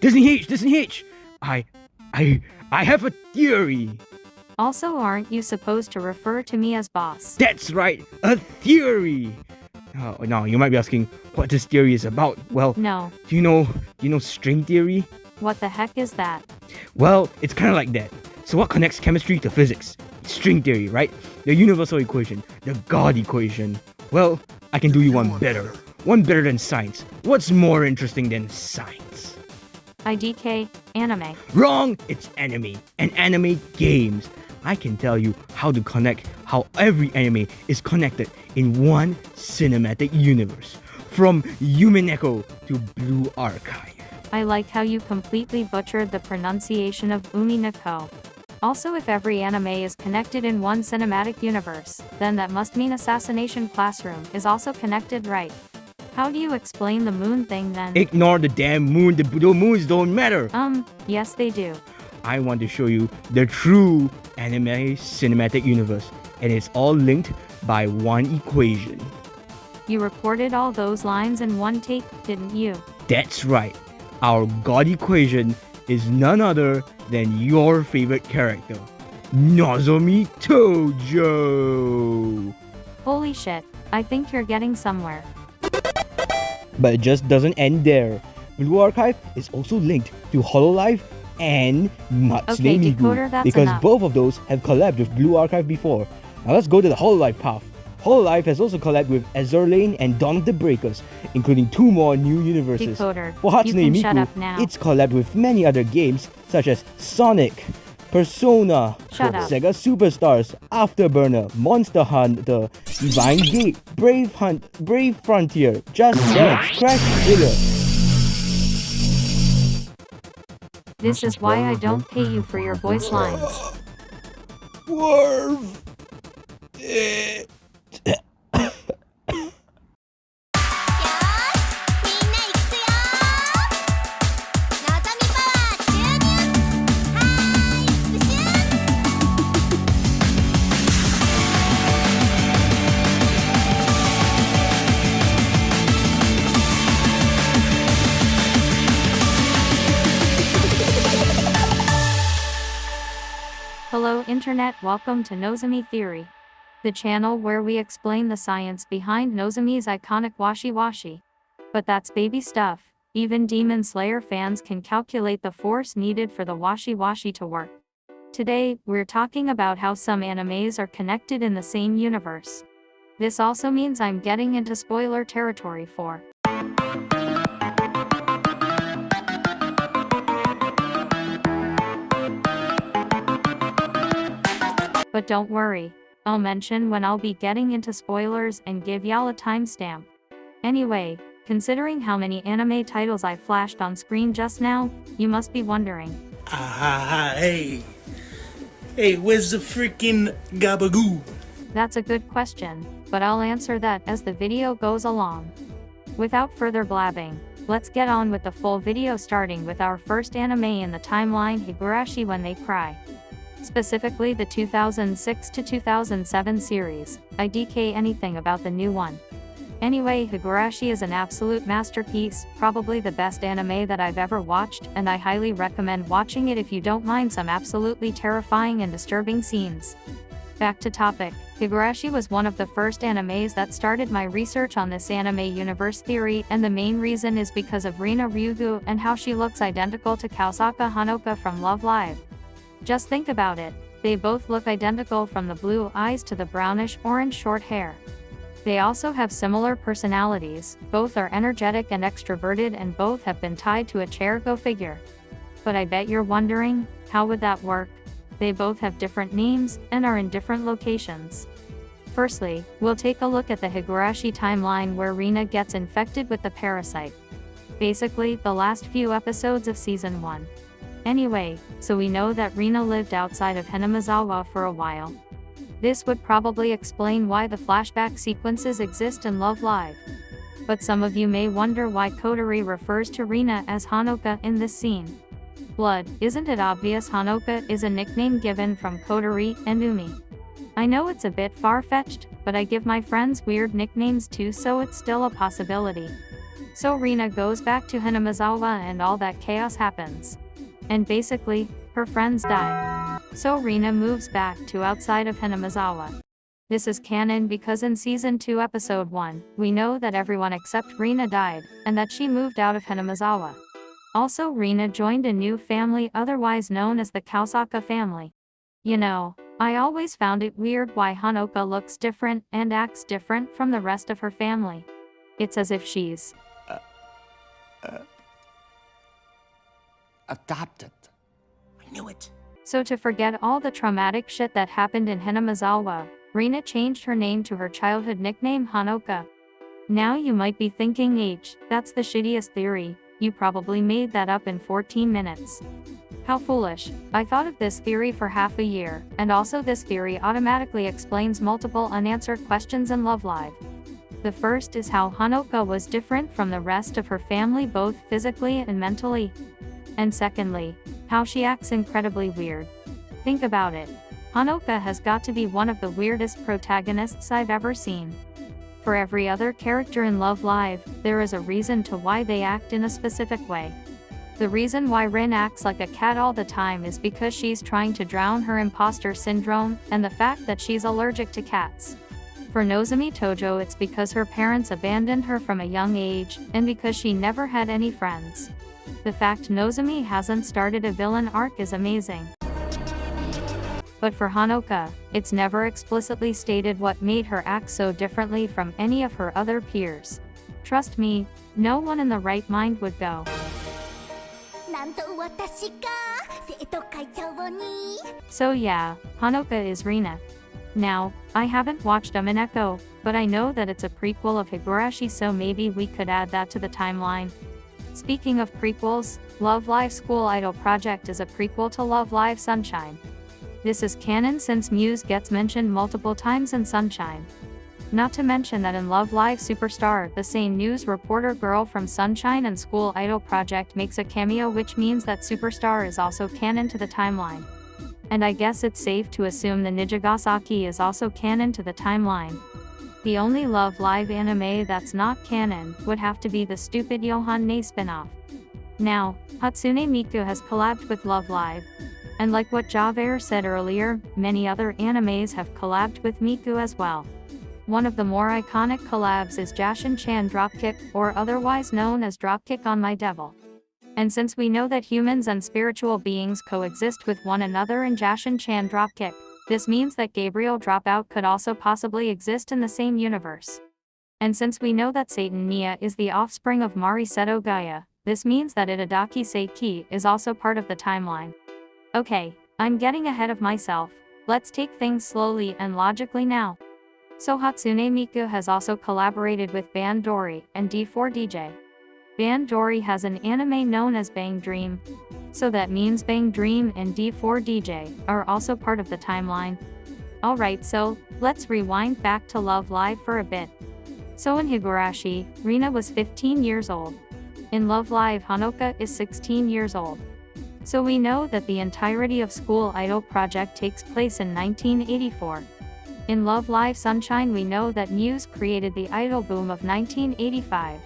Disney H. I have a theory. Also, aren't you supposed to refer to me as boss? That's right, a theory. Oh, now you might be asking what this theory is about. Well, No. do you know string theory? What the heck is that? Well, it's kind of like that. So what connects chemistry to physics? String theory, right? The universal equation, the God equation. Well, I can do you one better. One better than science. What's more interesting than science? IDK, anime. Wrong! It's anime. And anime games. I can tell you how to connect how every anime is connected in one cinematic universe. From Yumineko to Blue Archive. I like how you completely butchered the pronunciation of Umineko. Also, if every anime is connected in one cinematic universe, then that must mean Assassination Classroom is also connected, right? How do you explain the moon thing then? Ignore the damn moon, the moons don't matter. Yes they do. I want to show you the true anime cinematic universe, and it's all linked by one equation. You recorded all those lines in one take, didn't you? That's right. Our God equation is none other than your favorite character, Nozomi Tojo. Holy shit, I think you're getting somewhere. But it just doesn't end there. Blue Archive is also linked to Hololive and Okay, Decoder, that's because enough. both of those have collabed with Blue Archive before. Now let's go to the Hololive path. Hololive has also collabed with Azur Lane and Dawn of the Breakers, including 2 more new universes. Decoder, For you Hatsune can shut Miku, up now. it's collabed with many other games such as Sonic, Persona, Shut up. Sega Superstars, Afterburner, Monster Hunter, Divine Gate, Brave Frontier, Just Dance, Crash Digger. This is why I don't pay you for your voice lines. Worf. Hello Internet, welcome to Nozomi Theory, the channel where we explain the science behind Nozomi's iconic washi-washi. But that's baby stuff. Even Demon Slayer fans can calculate the force needed for the washi-washi to work. Today, we're talking about how some animes are connected in the same universe. This also means I'm getting into spoiler territory for But don't worry, I'll mention when I'll be getting into spoilers and give y'all a timestamp. Anyway, considering how many anime titles I flashed on screen just now, you must be wondering. Hey, where's the freaking gabagoo? That's a good question, but I'll answer that as the video goes along. Without further blabbing, let's get on with the full video, starting with our first anime in the timeline, Higurashi When They Cry. Specifically the 2006 to 2007 series. IDK anything about the new one. Anyway, Higurashi is an absolute masterpiece, probably the best anime that I've ever watched, and I highly recommend watching it if you don't mind some absolutely terrifying and disturbing scenes. Back to topic. Higurashi was one of the first animes that started my research on this anime universe theory, and the main reason is because of Rina Ryugu and how she looks identical to Kausaka Hanoka from Love Live. Just think about it, they both look identical from the blue eyes to the brownish-orange short hair. They also have similar personalities, both are energetic and extroverted, and both have been tied to a chair, go figure. But I bet you're wondering, how would that work? They both have different names, and are in different locations. Firstly, we'll take a look at the Higurashi timeline where Rina gets infected with the parasite. Basically, the last few episodes of Season 1. Anyway, so we know that Rina lived outside of Hinamizawa for a while. This would probably explain why the flashback sequences exist in Love Live. But some of you may wonder why Kotori refers to Rina as Hanoka in this scene. Blood, isn't it obvious Hanoka is a nickname given from Kotori and Umi? I know it's a bit far-fetched, but I give my friends weird nicknames too, so it's still a possibility. So Rina goes back to Hinamizawa and all that chaos happens. And basically, her friends die. So Rina moves back to outside of Hinamizawa. This is canon because in Season 2 Episode 1, we know that everyone except Rina died, and that she moved out of Hinamizawa. Also Rina joined a new family otherwise known as the Kausaka family. You know, I always found it weird why Hanoka looks different and acts different from the rest of her family. It's as if she's adopted. I knew it. So to forget all the traumatic shit that happened in Hinamizawa, Rina changed her name to her childhood nickname Hanoka. Now you might be thinking that's the shittiest theory, you probably made that up in 14 minutes. How foolish, I thought of this theory for half a year, and also this theory automatically explains multiple unanswered questions in Love Live. The first is how Hanoka was different from the rest of her family both physically and mentally. And secondly, how she acts incredibly weird. Think about it. Hanoka has got to be one of the weirdest protagonists I've ever seen. For every other character in Love Live, there is a reason to why they act in a specific way. The reason why Rin acts like a cat all the time is because she's trying to drown her imposter syndrome, and the fact that she's allergic to cats. For Nozomi Tojo it's because her parents abandoned her from a young age, and because she never had any friends. The fact Nozomi hasn't started a villain arc is amazing. But for Hanoka, it's never explicitly stated what made her act so differently from any of her other peers. Trust me, no one in the right mind would go. So yeah, Hanoka is Rina. Now, I haven't watched Umineko, but I know that it's a prequel of Higurashi, so maybe we could add that to the timeline. Speaking of prequels, Love Live School Idol Project is a prequel to Love Live Sunshine. This is canon since Muse gets mentioned multiple times in Sunshine. Not to mention that in Love Live Superstar, the same news reporter girl from Sunshine and School Idol Project makes a cameo, which means that Superstar is also canon to the timeline. And I guess it's safe to assume the Nijigasaki is also canon to the timeline. The only Love Live anime that's not canon would have to be the stupid Yohanne spin-off. Now, Hatsune Miku has collabed with Love Live. And like what Javert said earlier, many other animes have collabed with Miku as well. One of the more iconic collabs is Jashin-chan Dropkick, or otherwise known as Dropkick on My Devil. And since we know that humans and spiritual beings coexist with one another in Jashin-chan Dropkick, this means that Gabriel Dropout could also possibly exist in the same universe. And since we know that Satan Nia is the offspring of Mari Seto Gaia, this means that Itadaki Seiki is also part of the timeline. Okay, I'm getting ahead of myself, let's take things slowly and logically now. So Hatsune Miku has also collaborated with Band Dory and D4DJ. Band Dory has an anime known as Bang Dream. So that means Bang Dream and D4DJ are also part of the timeline. Alright, so let's rewind back to Love Live for a bit. So in Higurashi, Rina was 15 years old. In Love Live, Hanoka is 16 years old. So we know that the entirety of School Idol Project takes place in 1984. In Love Live Sunshine we know that Muse created the idol boom of 1985.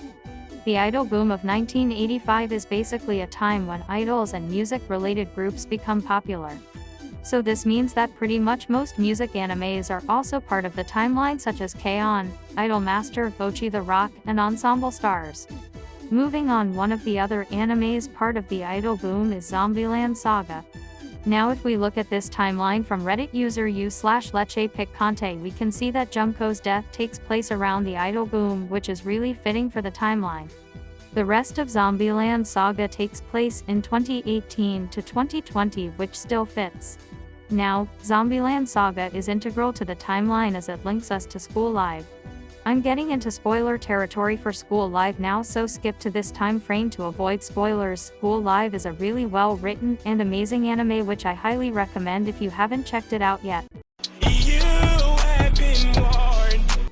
The idol boom of 1985 is basically a time when idols and music-related groups become popular. So this means that pretty much most music animes are also part of the timeline, such as K-On!, Idol Master, Bocchi the Rock, and Ensemble Stars. Moving on, one of the other animes part of the idol boom is Zombieland Saga. Now if we look at this timeline from Reddit user u/LechePicante, we can see that Junko's death takes place around the idol boom, which is really fitting for the timeline. The rest of Zombieland Saga takes place in 2018 to 2020, which still fits. Now, Zombieland Saga is integral to the timeline as it links us to School Live. I'm getting into spoiler territory for School Live now, so skip to this time frame to avoid spoilers. School Live is a really well written and amazing anime which I highly recommend if you haven't checked it out yet.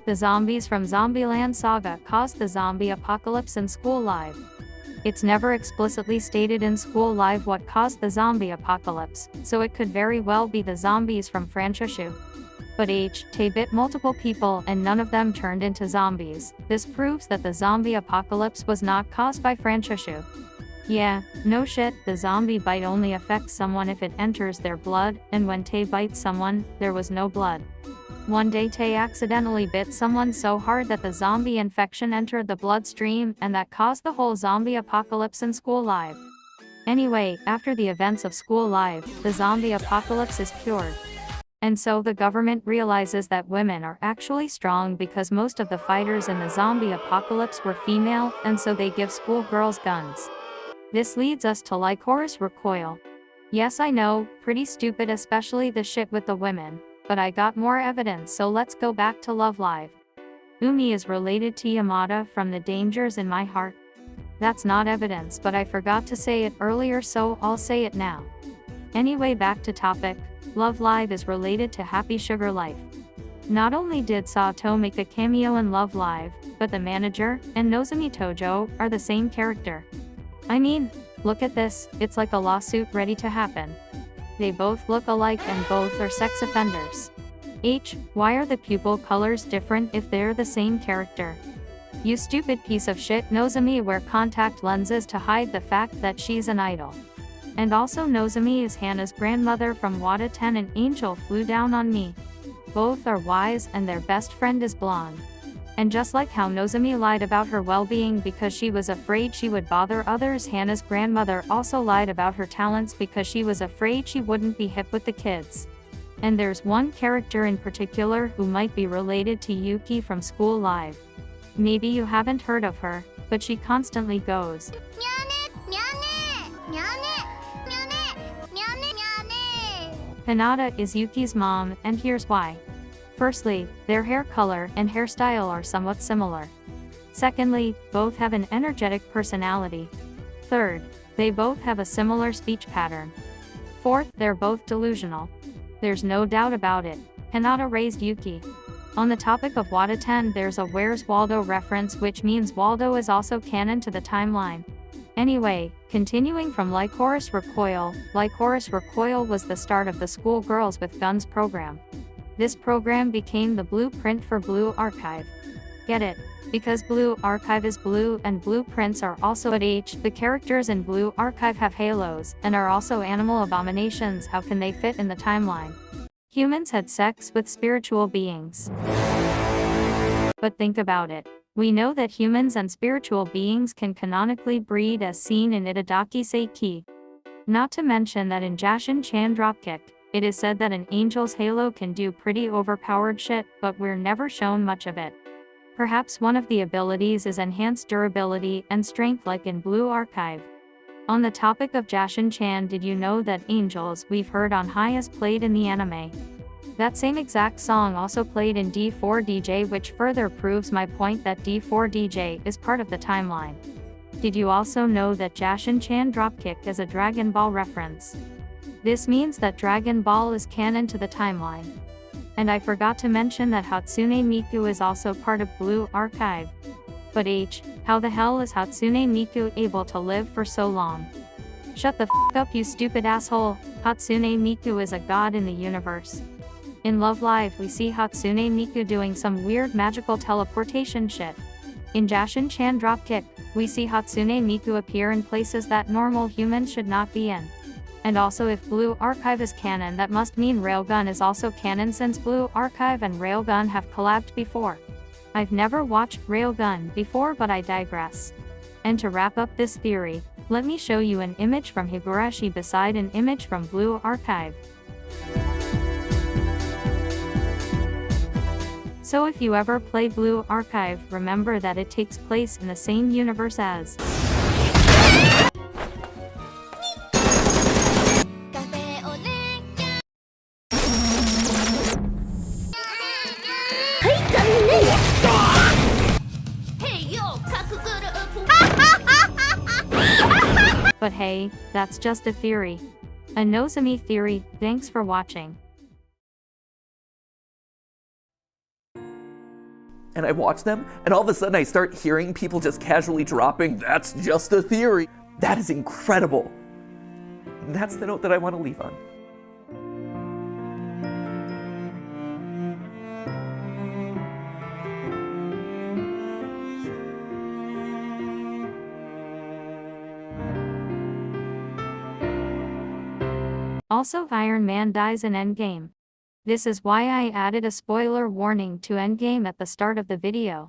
The zombies from Zombieland Saga caused the zombie apocalypse in School Live. It's never explicitly stated in School Live what caused the zombie apocalypse, so it could very well be the zombies from Franchoshu. But they bit multiple people and none of them turned into zombies. This proves that the zombie apocalypse was not caused by Francesco. Yeah, no shit, the zombie bite only affects someone if it enters their blood, and when Tay bites someone, there was no blood. One day Tay accidentally bit someone so hard that the zombie infection entered the bloodstream, and that caused the whole zombie apocalypse in School Live. Anyway, after the events of School Live, the zombie apocalypse is cured. And so the government realizes that women are actually strong because most of the fighters in the zombie apocalypse were female, and so they give schoolgirls guns. This leads us to Lycoris Recoil. Yes, I know, pretty stupid, especially the shit with the women, but I got more evidence, so let's go back to Love Live. Umi is related to Yamada from The Dangers in My Heart. That's not evidence, but I forgot to say it earlier, so I'll say it now. Anyway, back to topic. Love Live is related to Happy Sugar Life. Not only did Sato make a cameo in Love Live, but the manager and Nozomi Tojo are the same character. I mean, look at this, it's like a lawsuit ready to happen. They both look alike and both are sex offenders. Why are the pupil colors different if they're the same character? You stupid piece of shit, Nozomi wear contact lenses to hide the fact that she's an idol. And also Nozomi is Hannah's grandmother from Wada 10 and Angel Flew Down on Me. Both are wise and their best friend is blonde. And just like how Nozomi lied about her well-being because she was afraid she would bother others, Hannah's grandmother also lied about her talents because she was afraid she wouldn't be hip with the kids. And there's one character in particular who might be related to Yuki from School Live. Maybe you haven't heard of her, but she constantly goes Hinata is Yuki's mom, and here's why. Firstly, their hair color and hairstyle are somewhat similar. Secondly, both have an energetic personality. Third, they both have a similar speech pattern. Fourth, they're both delusional. There's no doubt about it. Hinata raised Yuki. On the topic of Wada 10, there's a Where's Waldo reference, which means Waldo is also canon to the timeline. Anyway, continuing from Lycoris Recoil was the start of the School Girls with Guns program. This program became the blueprint for Blue Archive. Get it? Because Blue Archive is blue and blueprints are also at the characters in Blue Archive have halos, and are also animal abominations. How can they fit in the timeline? Humans had sex with spiritual beings. But think about it. We know that humans and spiritual beings can canonically breed as seen in Itadaki Seiki. Not to mention that in Jashin-chan Dropkick, it is said that an angel's halo can do pretty overpowered shit, but we're never shown much of it. Perhaps one of the abilities is enhanced durability and strength like in Blue Archive. On the topic of Jashin-chan, did you know that Angels We've Heard on High is played in the anime? That same exact song also played in D4DJ, which further proves my point that D4DJ is part of the timeline. Did you also know that Jashin-chan Dropkick is a Dragon Ball reference? This means that Dragon Ball is canon to the timeline. And I forgot to mention that Hatsune Miku is also part of Blue Archive. But how the hell is Hatsune Miku able to live for so long? Shut the f up, you stupid asshole. Hatsune Miku is a god in the universe. In Love Live, we see Hatsune Miku doing some weird magical teleportation shit. In Jashin-chan Dropkick, we see Hatsune Miku appear in places that normal humans should not be in. And also, if Blue Archive is canon, that must mean Railgun is also canon, since Blue Archive and Railgun have collabed before. I've never watched Railgun before, but I digress. And to wrap up this theory, let me show you an image from Higurashi beside an image from Blue Archive. So if you ever play Blue Archive, remember that it takes place in the same universe as But hey, that's just a theory. A Nozomi theory. Thanks for watching. And I watch them, and all of a sudden I start hearing people just casually dropping, "That's just a theory." That is incredible. And that's the note that I want to leave on. Also, Iron Man dies in Endgame. This is why I added a spoiler warning to Endgame at the start of the video.